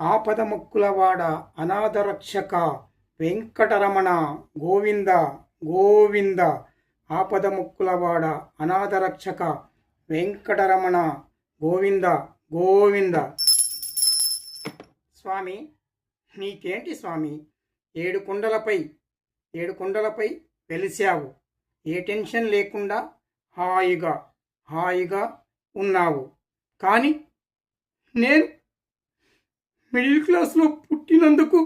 ఆపదముక్కులవాడ అనాథరక్షక వెంకటరమణ గోవింద గోవింద. ఆపదముక్కులవాడ అనాథరక్షక వెంకటరమణ గోవింద గోవింద. స్వామి, నీకేంటి స్వామి, ఏడు కొండలపై వెలిసావు. ఏ టెన్షన్ లేకుండా హాయిగా ఉన్నావు. కానీ నేను మిడిల్ క్లాస్లో పుట్టినందుకు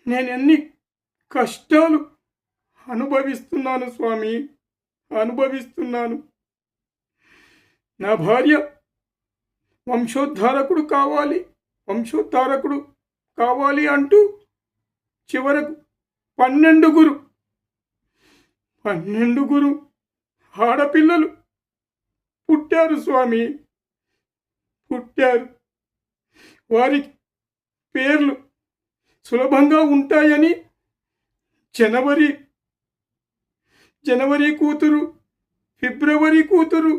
నేను ఎన్ని కష్టాలు అనుభవిస్తున్నాను స్వామి, అనుభవిస్తున్నాను. నా భార్య వంశోద్ధారకుడు కావాలి అంటూ చివరకు 12 ఆడపిల్లలు పుట్టారు స్వామి, పుట్టారు. వారికి పేర్లు సులభంగా ఉంటాయని జనవరి కూతురు, ఫిబ్రవరి కూతురు,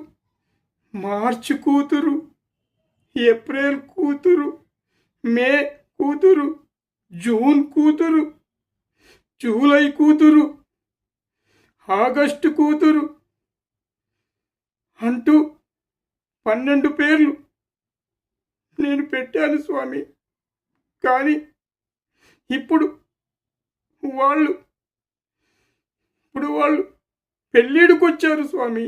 మార్చి కూతురు, ఏప్రిల్ కూతురు, మే కూతురు, జూన్ కూతురు, జూలై కూతురు, ఆగస్టు కూతురు అంటూ 12 పేర్లు నేను పెట్టాను స్వామి. కానీ ఇప్పుడు వాళ్ళు పెళ్ళిడికొచ్చారు స్వామి,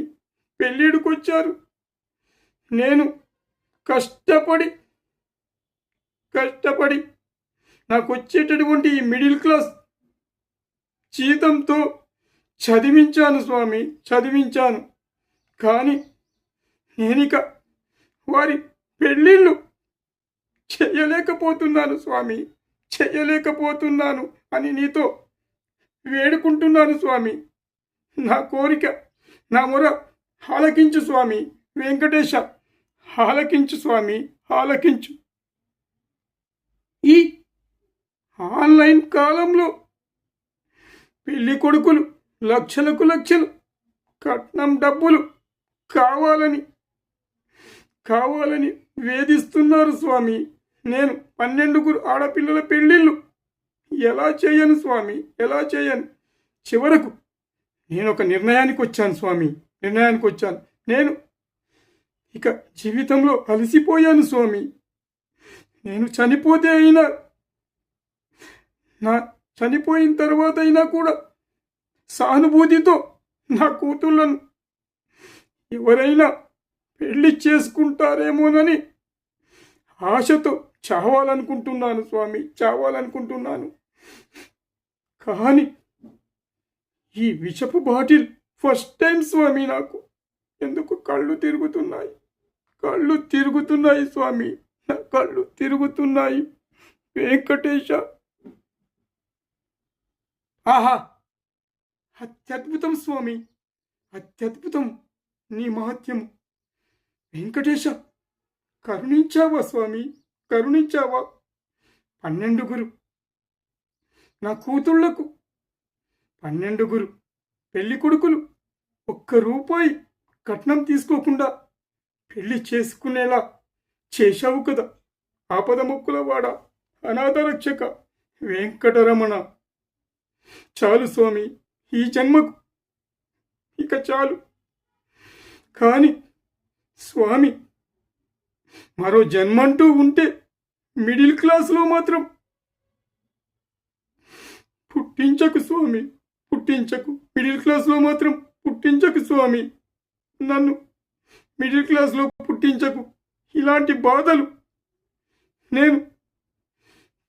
పెళ్ళిడికొచ్చారు. నేను కష్టపడి నాకు వచ్చేటటువంటి ఈ మిడిల్ క్లాస్ జీతంతో చదివించాను స్వామి, చదివించాను. కానీ నేనిక వారి పెళ్ళిళ్ళు చేయలేకపోతున్నాను స్వామి, చేయలేకపోతున్నాను అని నీతో వేడుకుంటున్నాను స్వామి. నా కోరిక, నా మొర ఆలకించు స్వామి. వెంకటేశ, ఆలకించు స్వామి, ఆలకించు. ఈ ఆన్లైన్ కాలంలో పెళ్లి కొడుకులు లక్షలకు లక్షలు కట్నం డబ్బులు కావాలని వేధిస్తున్నారు స్వామి. నేను 12 ఆడపిల్లల పెళ్ళిళ్ళు ఎలా చేయను స్వామి, ఎలా చేయను? చివరకు నేను ఒక నిర్ణయానికి వచ్చాను స్వామి, నేను ఇక జీవితంలో అలసిపోయాను స్వామి. నేను చనిపోయిన తర్వాత అయినా కూడా సానుభూతితో నా కూతుళ్ళను ఎవరైనా పెళ్లి చేసుకుంటారేమోనని ఆశతో చావాలనుకుంటున్నాను స్వామి, చావాలనుకుంటున్నాను. కానీ ఈ విషపు బాటిల్ ఫస్ట్ టైం స్వామి. నాకు ఎందుకు కళ్ళు తిరుగుతున్నాయి స్వామి, నా కళ్ళు తిరుగుతున్నాయి. వెంకటేశ, ఆహా, అత్యద్భుతం స్వామి, అత్యద్భుతం నీ మహత్యము. వెంకటేశ, కరుణించావా స్వామి, కరుణించావా? 12 నా కూతుళ్లకు 12 పెళ్లి కొడుకులు ₹1 కట్నం తీసుకోకుండా పెళ్లి చేసుకునేలా చేశావు కదా. ఆపదముక్కులవాడ అనాథరక్షక వెంకటరమణ. చాలు స్వామి, ఈ జన్మకు ఇక చాలు. కానీ స్వామి, మరో జన్మంటూ ఉంటే మిడిల్ క్లాస్లో మాత్రం పుట్టించకు స్వామి, పుట్టించకు. మిడిల్ క్లాస్లో మాత్రం పుట్టించకు స్వామి, నన్ను మిడిల్ క్లాస్లో పుట్టించకు. ఇలాంటి బాధలు నేను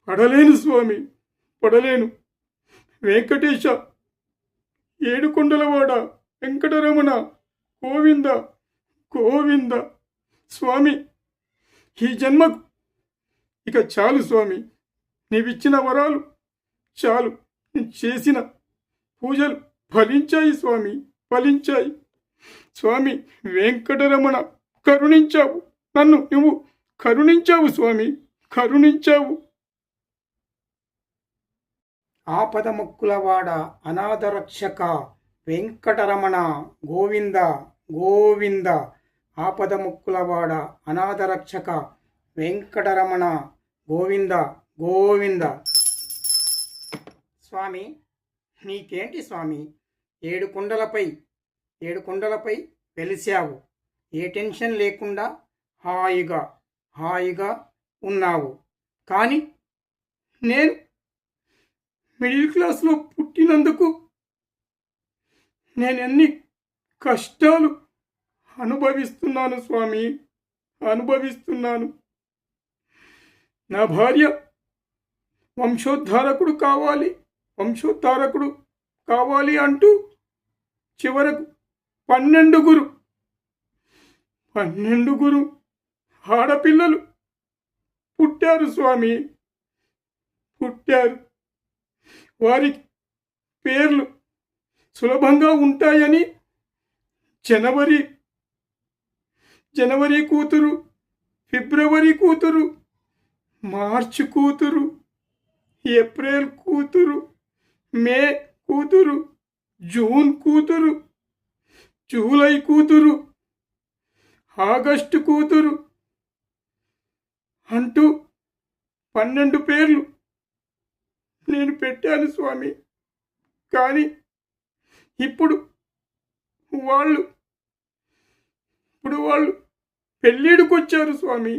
పడలేను స్వామి, పడలేను. వెంకటేశ, ఏడుకొండలవాడ వెంకటరమణ గోవింద గోవింద. స్వామి, ఈ జన్మకు ఇక చాలు స్వామి. నీవిచ్చిన వరాలు చాలు. చేసిన పూజలు ఫలించాయి స్వామి, ఫలించాయి. స్వామి వెంకటరమణ, కరుణించావు నన్ను, నువ్వు కరుణించావు స్వామి, కరుణించావు. ఆపదముక్కులవాడ అనాథరక్షక వెంకటరమణ గోవింద గోవింద. ఆపదముక్కులవాడ అనాథరక్షక వెంకటరమణ గోవింద గోవింద. స్వామి, నీకేంటి స్వామి? ఏడు కొండలపై వెలిశావు. ఏ టెన్షన్ లేకుండా హాయిగా ఉన్నావు. కానీ నేను మిడిల్ క్లాస్లో పుట్టినందుకు నేను ఎన్ని కష్టాలు అనుభవిస్తున్నాను స్వామి, అనుభవిస్తున్నాను. నా భార్య వంశోద్ధారకుడు కావాలి అంటూ చివరకు 12 ఆడపిల్లలు పుట్టారు స్వామి, పుట్టారు. వారికి పేర్లు సులభంగా ఉంటాయని జనవరి కూతురు, ఫిబ్రవరి కూతురు, మార్చి కూతురు, ఏప్రిల్ కూతురు, మే కూతురు, జూన్ కూతురు, జూలై కూతురు, ఆగస్టు కూతురు అంటూ 12 పేర్లు నేను పెట్టాను స్వామి. కానీ ఇప్పుడు వాళ్ళు పెళ్ళిడికొచ్చారు స్వామి,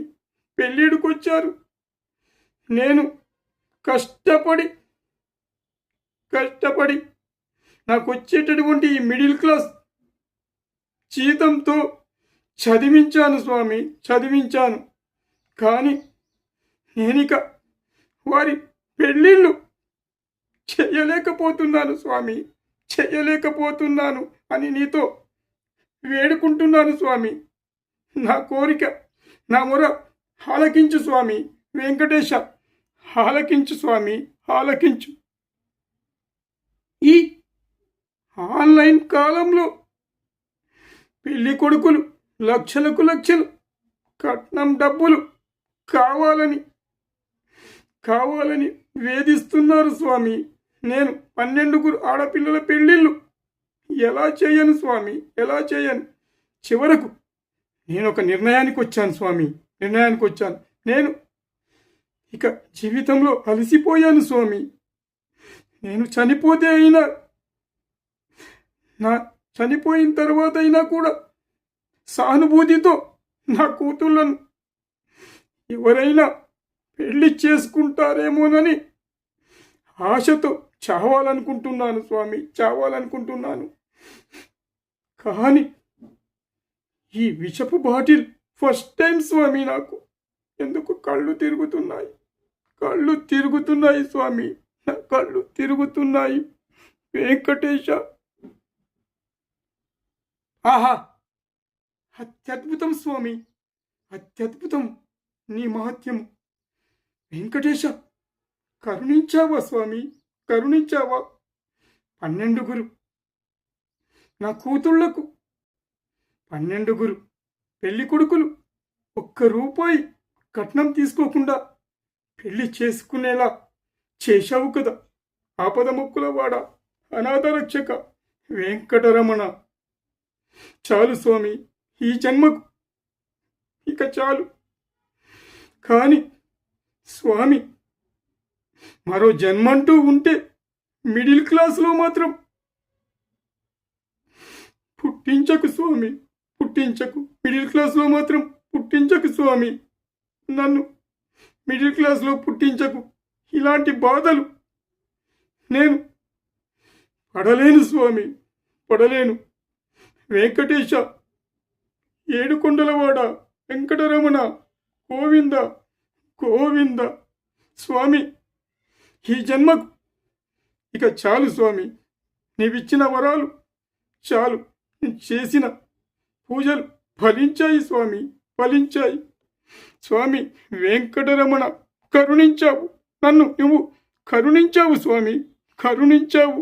పెళ్ళిడికొచ్చారు. నేను కష్టపడి నాకు వచ్చేటటువంటి ఈ మిడిల్ క్లాస్ జీతంతో చదివించాను స్వామి, చదివించాను. కానీ నేనిక వారి పెళ్ళిళ్ళు చేయలేకపోతున్నాను స్వామి, చేయలేకపోతున్నాను అని నీతో వేడుకుంటున్నాను స్వామి. నా కోరిక, నా మొర ఆలకించు స్వామి. వెంకటేశ, ఆలకించు స్వామి, ఆలకించు. ఈ ఆన్లైన్ కాలంలో పెళ్లి కొడుకులు లక్షలు కట్నం డబ్బులు కావాలని వేధిస్తున్నారు స్వామి. నేను 12 ఆడపిల్లల పెళ్ళిళ్ళు ఎలా చేయను స్వామి, ఎలా చేయను? చివరకు నేను ఒక నిర్ణయానికి వచ్చాను స్వామి, నేను ఇక జీవితంలో అలసిపోయాను స్వామి. నేను చనిపోతే అయినా, చనిపోయిన తర్వాత అయినా కూడా సానుభూతితో నా కూతుళ్ళను ఎవరైనా పెళ్లి చేసుకుంటారేమోనని ఆశతో చావాలనుకుంటున్నాను స్వామి, చావాలనుకుంటున్నాను. కానీ ఈ విషపు బాటిల్ ఫస్ట్ టైం స్వామి. నాకు ఎందుకు కళ్ళు తిరుగుతున్నాయి స్వామి, నా కళ్ళు తిరుగుతున్నాయి. వెంకటేశ, ఆహా, అత్యద్భుతం స్వామి, అత్యద్భుతం నీ మహత్యము. వెంకటేశ, కరుణించావా స్వామి, కరుణించావా? 12 నా కూతుళ్లకు 12 పెళ్లి కొడుకులు ₹1 కట్నం తీసుకోకుండా పెళ్లి చేసుకునేలా చేశావు కదా. ఆపద మొక్కులవాడ, అనాథ రక్షక వెంకటరమణ. చాలు స్వామి, ఈ జన్మకు ఇక చాలు. కానీ స్వామి, మరో జన్మంటూ ఉంటే మిడిల్ క్లాస్లో మాత్రం పుట్టించకు స్వామి, పుట్టించకు. మిడిల్ క్లాస్లో మాత్రం పుట్టించకు స్వామి, నన్ను మిడిల్ క్లాస్లో పుట్టించకు. ఇలాంటి బాధలు నేను పడలేను స్వామి, పడలేను. వెంకటేశ, ఏడుకొండలవాడ వెంకటరమణ గోవింద గోవింద. స్వామి, ఈ జన్మకు ఇక చాలు స్వామి. నీవిచ్చిన వరాలు చాలు. చేసిన పూజలు ఫలించాయి స్వామి, ఫలించాయి. స్వామి వెంకటరమణ, కరుణించావు, నన్ను నువ్వు కరుణించావు స్వామి, కరుణించావు.